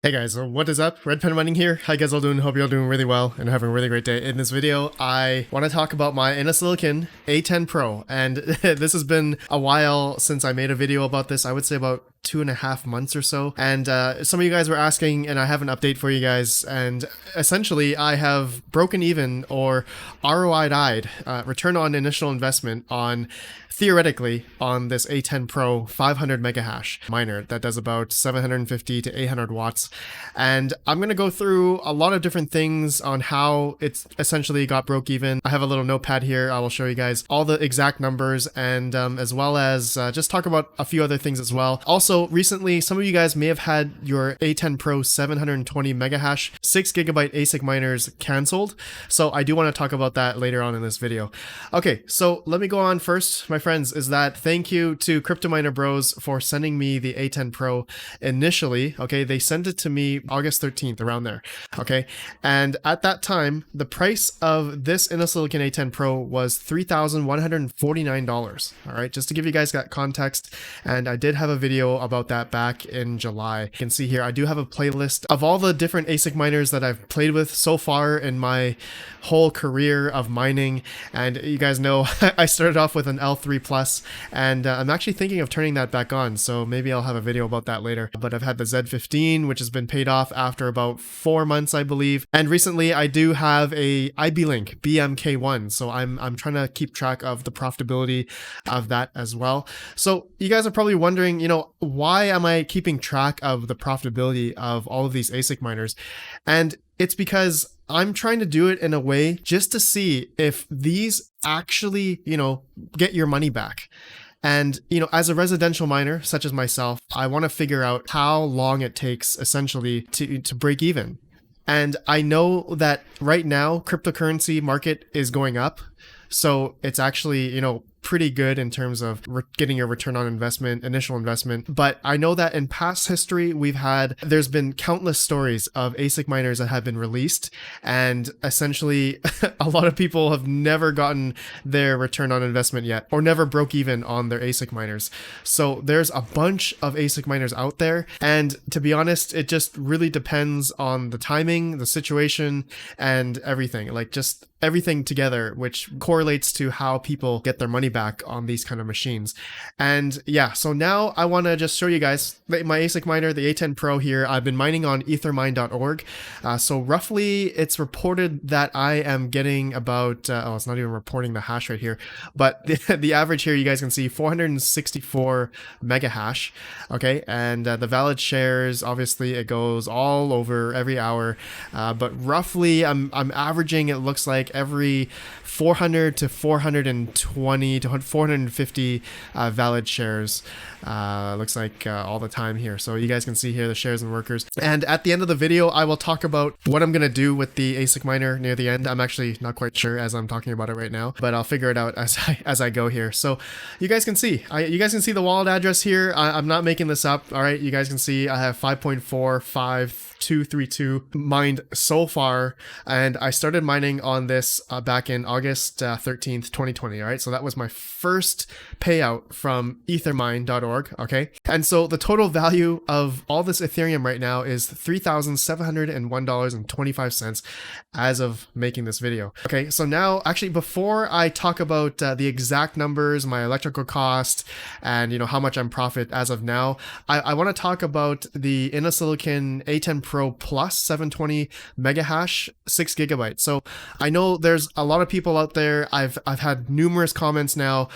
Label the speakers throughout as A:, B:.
A: Hey guys, so what is up? RedPandaMining here. How you guys all doing? Hope you're all doing really well and having a really great day. In this video, I want to talk about my Silicon A10 Pro, and this has been a while since I made a video about this. I would say about 2.5 months or so, and some of you guys were asking, and I have an update for you guys, and essentially I have broken even, or ROI died, return on initial investment, on theoretically on this A10 Pro 500 mega hash miner that does about 750 to 800 watts. And I'm going to go through a lot of different things on how it's essentially got broke even. I have a little notepad here. I will show you guys all the exact numbers, and as well as just talk about a few other things as well. Also, recently, some of you guys may have had your A10 Pro 720 mega hash 6 gigabyte ASIC miners canceled. So I do want to talk about that later on in this video. Okay, so let me go on first, my friends, is that thank you to Crypto Miner Bros for sending me the A10 Pro initially. Okay, they sent it to me August 13th, around there. Okay, and at that time, the price of this Silicon A10 Pro was $3,149. All right, just to give you guys that context, and I did have a video about that back in July. You can see here, I do have a playlist of all the different ASIC miners that I've played with so far in my whole career of mining. And you guys know I started off with an L3 Plus, and I'm actually thinking of turning that back on, so maybe I'll have a video about that later. But I've had the Z15, which has been paid off after about 4 months, I believe. And recently I do have a IB-Link BMK1, so I'm trying to keep track of the profitability of that as well. So you guys are probably wondering, you know, why am I keeping track of the profitability of all of these ASIC miners? And it's because I'm trying to do it in a way just to see if these actually, you know, get your money back. And, you know, as a residential miner, such as myself, I want to figure out how long it takes essentially to break even. And I know that right now, cryptocurrency market is going up. So it's actually, you know, pretty good in terms of getting a return on investment, initial investment. But I know that in past history, there's been countless stories of ASIC miners that have been released, and essentially a lot of people have never gotten their return on investment yet, or never broke even on their ASIC miners. So there's a bunch of ASIC miners out there, and to be honest, it just really depends on the timing, the situation, and everything, like just everything together, which correlates to how people get their money back on these kind of machines. And yeah, so now I want to just show you guys my ASIC miner, the A10 Pro here. I've been mining on ethermine.org. So roughly it's reported that I am getting about, oh, it's not even reporting the hash right here, but the average here, you guys can see 464 mega hash. Okay, and the valid shares, obviously it goes all over every hour, but roughly I'm averaging, it looks like, every 400 to 420 to 450 valid shares. Looks like all the time here. So you guys can see here the shares and workers. And at the end of the video, I will talk about what I'm going to do with the ASIC miner near the end. I'm actually not quite sure as I'm talking about it right now, but I'll figure it out as I go here. So you guys can see, the wallet address here. I'm not making this up. All right. You guys can see I have 5.45232 mined so far. And I started mining on this back in August 13th, 2020. All right. So that was my first payout from ethermine.org. Okay. And so the total value of all this Ethereum right now is $3,701.25 as of making this video. Okay. So now, actually, before I talk about the exact numbers, my electrical cost, and, you know, how much I'm profit as of now, I want to talk about the Silicon A10 Pro Plus 720 mega hash 6 gigabytes. So I know there's a lot of people out there. I've had numerous comments now,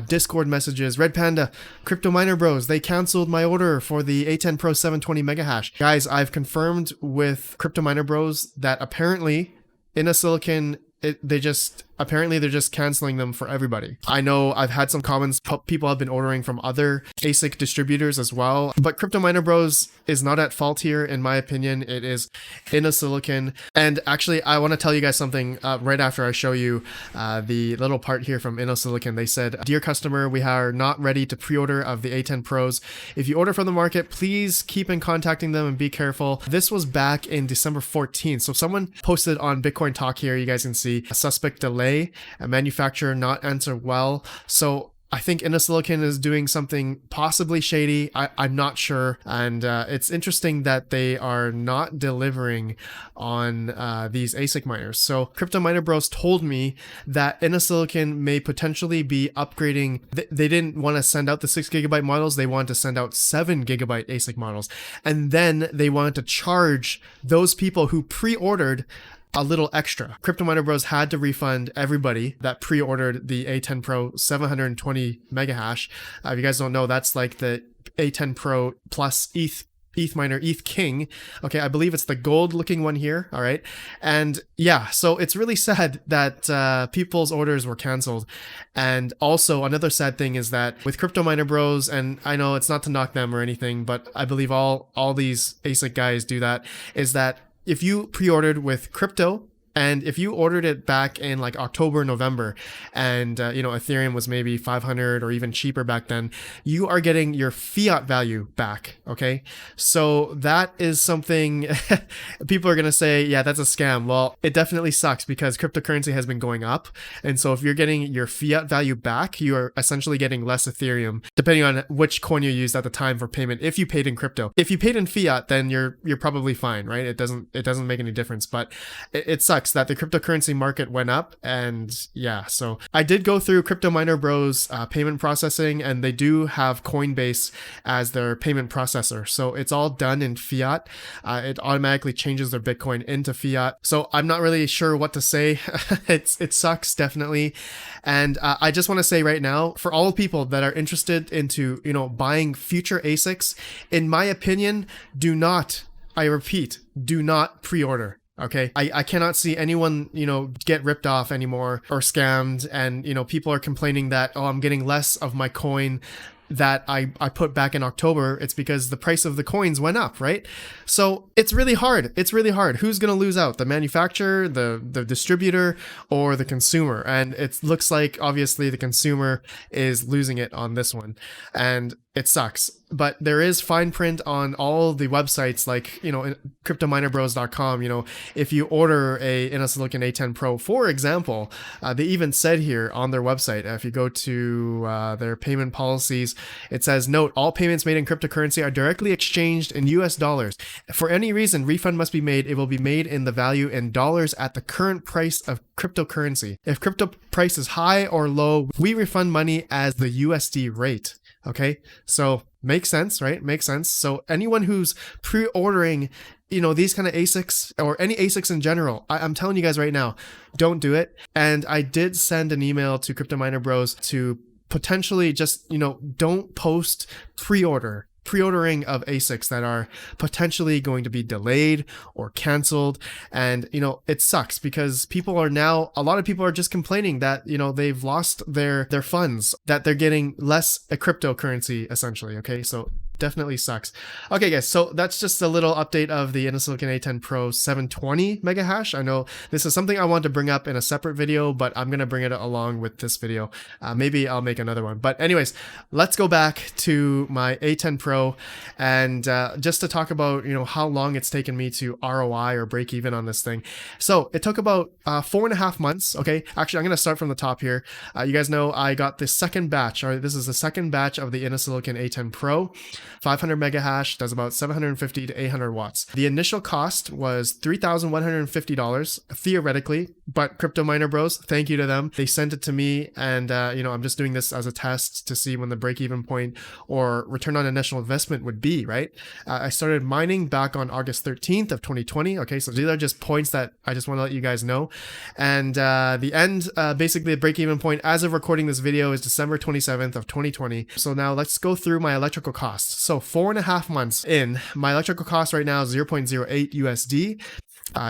A: Discord messages, Red Panda, Crypto Miner Bros, they canceled my order for the A10 Pro 720 mega hash. Guys, I've confirmed with Crypto Miner Bros that apparently Silicon, they're just canceling them for everybody. I know I've had some comments, people have been ordering from other ASIC distributors as well, but Crypto Miner Bros is not at fault here, in my opinion. It is Silicon. And actually, I want to tell you guys something right after I show you the little part here from Silicon. They said, "Dear customer, we are not ready to pre-order of the A10 Pros. If you order from the market, please keep in contacting them and be careful." This was back in December 14th. So someone posted on Bitcoin Talk here, you guys can see, a suspect delay, a manufacturer not answer well. So I think Innosilicon is doing something possibly shady. I'm not sure. And it's interesting that they are not delivering on these ASIC miners. So Crypto Miner Bros told me that Innosilicon may potentially be upgrading. They didn't want to send out the 6 GB models. They wanted to send out 7 GB ASIC models. And then they wanted to charge those people who pre-ordered a little extra. Crypto Miner Bros had to refund everybody that pre-ordered the A10 Pro 720 mega hash. If you guys don't know, that's like the A10 Pro plus ETH miner, ETH King. Okay, I believe it's the gold looking one here. All right. And yeah, so it's really sad that people's orders were canceled. And also another sad thing is that with Crypto Miner Bros, and I know it's not to knock them or anything, but I believe all these ASIC guys do that, is that if you pre-ordered with crypto, and if you ordered it back in like October, November, and Ethereum was maybe 500 or even cheaper back then, you are getting your fiat value back. Okay, so that is something people are gonna say, yeah, that's a scam. Well, it definitely sucks because cryptocurrency has been going up, and so if you're getting your fiat value back, you are essentially getting less Ethereum, depending on which coin you used at the time for payment. If you paid in crypto, if you paid in fiat, then you're probably fine, right? It doesn't make any difference, but it sucks that the cryptocurrency market went up. And yeah, so I did go through Crypto Miner Bros payment processing, and they do have Coinbase as their payment processor, so it's all done in fiat. It automatically changes their Bitcoin into fiat, so I'm not really sure what to say. It sucks, definitely. And I just want to say right now, for all people that are interested into buying future ASICs, in my opinion, I repeat, do not pre-order. Okay, I cannot see anyone, get ripped off anymore or scammed. And, people are complaining that, oh, I'm getting less of my coin that I put back in October. It's because the price of the coins went up, right? So it's really hard. Who's going to lose out? The manufacturer, the distributor, or the consumer? And it looks like obviously the consumer is losing it on this one. And it sucks. But there is fine print on all the websites like, cryptominerbros.com. If you order a Innosilicon A10 Pro, for example, they even said here on their website, if you go to their payment policies, it says, note, all payments made in cryptocurrency are directly exchanged in US dollars. For any reason, refund must be made. It will be made in the value in dollars at the current price of cryptocurrency. If crypto price is high or low, we refund money as the USD rate. Okay, so makes sense, right? Makes sense. So anyone who's pre-ordering, these kind of ASICs or any ASICs in general, I'm telling you guys right now, don't do it. And I did send an email to Crypto Miner Bros to potentially just, don't post pre-ordering of ASICs that are potentially going to be delayed or canceled. And it sucks because a lot of people are just complaining that they've lost their funds, that they're getting less a cryptocurrency essentially. Okay, so definitely sucks. Okay guys, so that's just a little update of the Innosilicon A10 Pro 720 mega hash. I know this is something I want to bring up in a separate video, but I'm gonna bring it along with this video. Maybe I'll make another one, but anyways, let's go back to my A10 Pro and just to talk about how long it's taken me to ROI or break even on this thing. So it took about 4.5 months. Okay, actually I'm gonna start from the top here. You guys know I got the second batch. All right, this is the second batch of the Innosilicon A10 Pro. 500 mega hash, does about 750 to 800 watts. The initial cost was $3,150 theoretically, but Crypto Miner Bros, thank you to them. They sent it to me, and I'm just doing this as a test to see when the break-even point or return on initial investment would be, right? I started mining back on August 13th of 2020. Okay, so these are just points that I just want to let you guys know. And the end, basically the break-even point as of recording this video is December 27th of 2020. So now let's go through my electrical costs. So 4.5 months in, my electrical cost right now is 0.08 USD.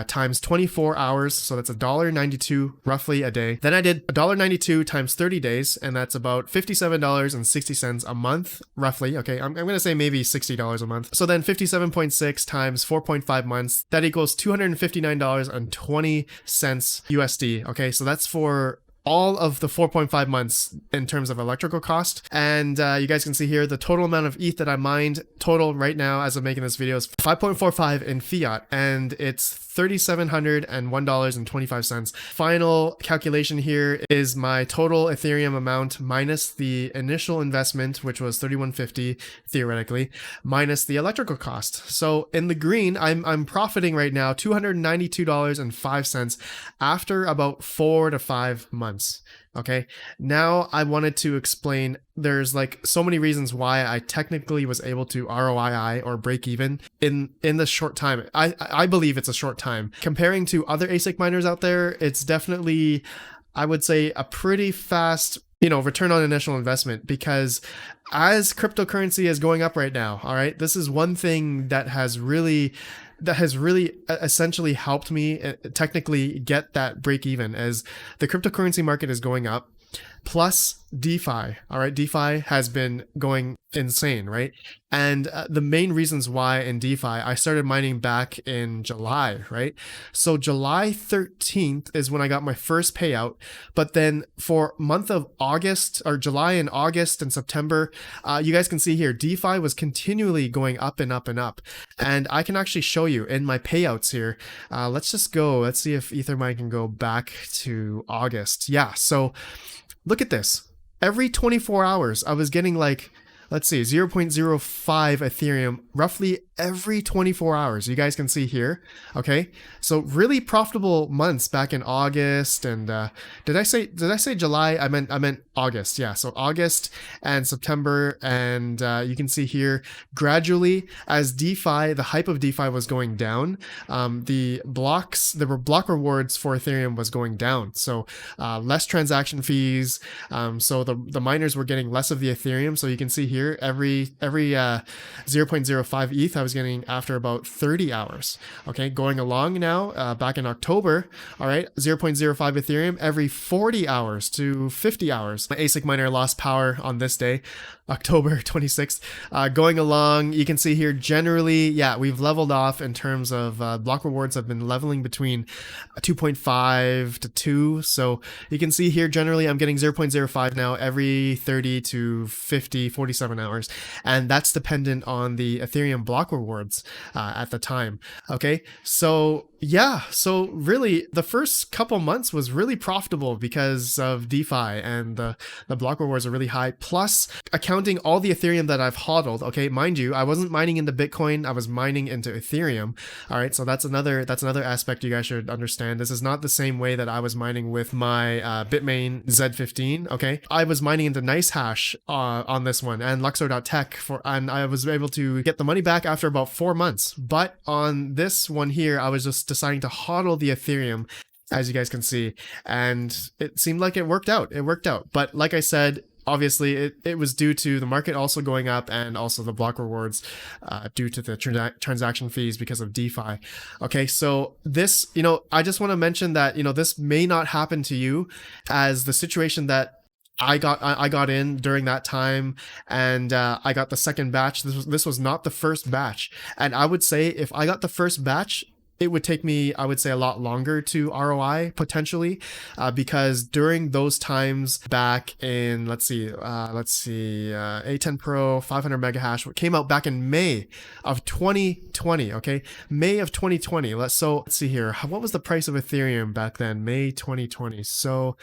A: Times 24 hours, so that's $1.92 roughly a day. Then I did $1.92 times 30 days, and that's about $57.60 a month roughly. Okay, I'm gonna say maybe $60 a month. So then 57.6 times 4.5 months, that equals $259.20 USD. Okay, so that's for all of the 4.5 months in terms of electrical cost. And you guys can see here the total amount of ETH that I mined total right now as of making this video is 5.45 in fiat, and it's $3,701.25. Final calculation here is my total Ethereum amount minus the initial investment, which was $3,150 theoretically, minus the electrical cost. So in the green, I'm profiting right now $292.05 after about 4 to 5 months. Okay, now I wanted to explain, there's like so many reasons why I technically was able to ROI or break even in the short time. I believe it's a short time. Comparing to other ASIC miners out there, it's definitely, I would say, a pretty fast, return on initial investment, because as cryptocurrency is going up right now, all right, this is one thing that has really essentially helped me technically get that break even, as the cryptocurrency market is going up, plus DeFi. All right, DeFi has been going insane, right? And the main reasons why in DeFi, I started mining back in July, right? So July 13th is when I got my first payout. But then for month of August, or July and August and September, you guys can see here, DeFi was continually going up and up and up. And I can actually show you in my payouts here. Let's see if Ethermine can go back to August. Yeah, so look at this. Every 24 hours, I was getting like, let's see, 0.05 Ethereum roughly every 24 hours. You guys can see here. Okay, so really profitable months back in August, and did I say July? I meant August. Yeah, so August and September, and you can see here gradually as DeFi, the hype of DeFi was going down, the block rewards for Ethereum was going down. So less transaction fees. So the miners were getting less of the Ethereum. So you can see here every 0.05 ETH I was getting after about 30 hours. Okay, going along now, back in October, all right, 0.05 Ethereum every 40 hours to 50 hours. My ASIC miner lost power on this day, October 26th. Going along, you can see here generally, yeah, we've leveled off in terms of block rewards have been leveling between 2.5 to 2. So you can see here generally I'm getting 0.05 now every 30 to 50, 47 hours. And that's dependent on the Ethereum block rewards at the time. Okay, so yeah, so really the first couple months was really profitable because of DeFi, and the block rewards are really high, plus accounting all the Ethereum that I've hodled. Okay, mind you, I wasn't mining into Bitcoin, I was mining into Ethereum. All right, so that's another aspect you guys should understand. This is not the same way that I was mining with my Bitmain Z15. Okay, I was mining into NiceHash on this one and Luxor.tech and I was able to get the money back after about 4 months. But on this one here, I was just deciding to hodl the Ethereum, as you guys can see, and it seemed like it worked out. But like I said, obviously it was due to the market also going up and also the block rewards due to the transaction fees because of DeFi. Okay, so this, I just want to mention that, this may not happen to you, as the situation that I got in during that time, and I got the second batch. This was not the first batch, and I would say if I got the first batch, it would take me, I would say, a lot longer to ROI potentially, because during those times back in, let's see, A10 Pro 500 mega hash came out back in May of 2020. Okay, May of 2020. Let's see here. What was the price of Ethereum back then? May 2020. So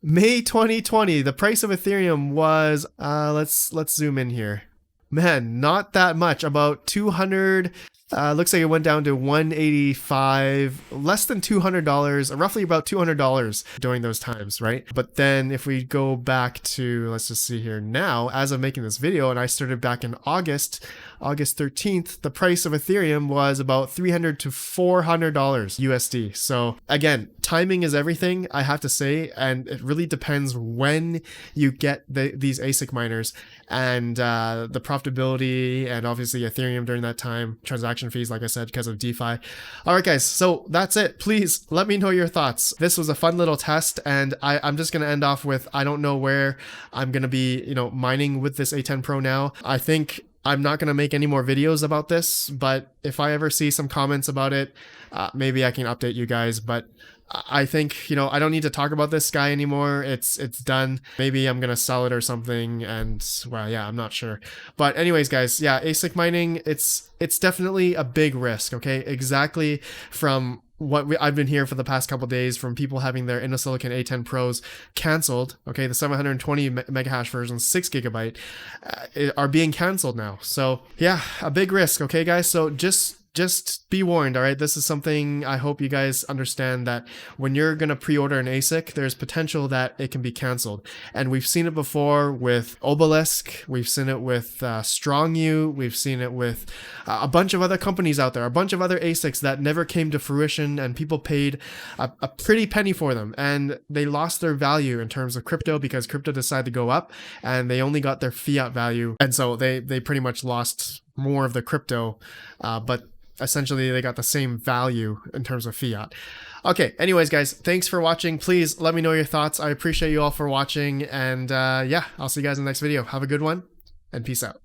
A: May 2020, the price of Ethereum was, let's zoom in here. Man, not that much, about 200. Looks like it went down to 185, less than $200, roughly about $200 during those times, right? But then if we go back to, let's just see here now, as I'm making this video, and I started back in August 13th, the price of Ethereum was about $300 to $400 USD. So again, timing is everything, I have to say, and it really depends when you get these ASIC miners and the profitability, and obviously Ethereum during that time, transaction fees, like I said, because of DeFi. All right, guys, so that's it. Please let me know your thoughts. This was a fun little test, and I'm just going to end off with, I don't know where I'm going to be, mining with this A10 Pro now. I think I'm not going to make any more videos about this, but if I ever see some comments about it, maybe I can update you guys. But I think, you know, I don't need to talk about this guy anymore. It's done. Maybe I'm gonna sell it or something, and well, yeah, I'm not sure. But anyways, guys, yeah, ASIC mining, it's definitely a big risk. Okay, exactly from what I've been hearing for the past couple days from people having their InnoSilicon A10 Pros canceled. Okay, the 720 megahash version, 6 GB, are being canceled now. So yeah, a big risk. Okay, guys. So just be warned, all right? This is something I hope you guys understand, that when you're going to pre-order an ASIC, there's potential that it can be canceled. And we've seen it before with Obelisk. We've seen it with StrongU. We've seen it with a bunch of other companies out there, a bunch of other ASICs that never came to fruition, and people paid a pretty penny for them. And they lost their value in terms of crypto because crypto decided to go up, and they only got their fiat value. And so they pretty much lost more of the crypto, but essentially they got the same value in terms of fiat. Okay, anyways, guys, thanks for watching. Please let me know your thoughts. I appreciate you all for watching, and yeah, I'll see you guys in the next video. Have a good one, and peace out.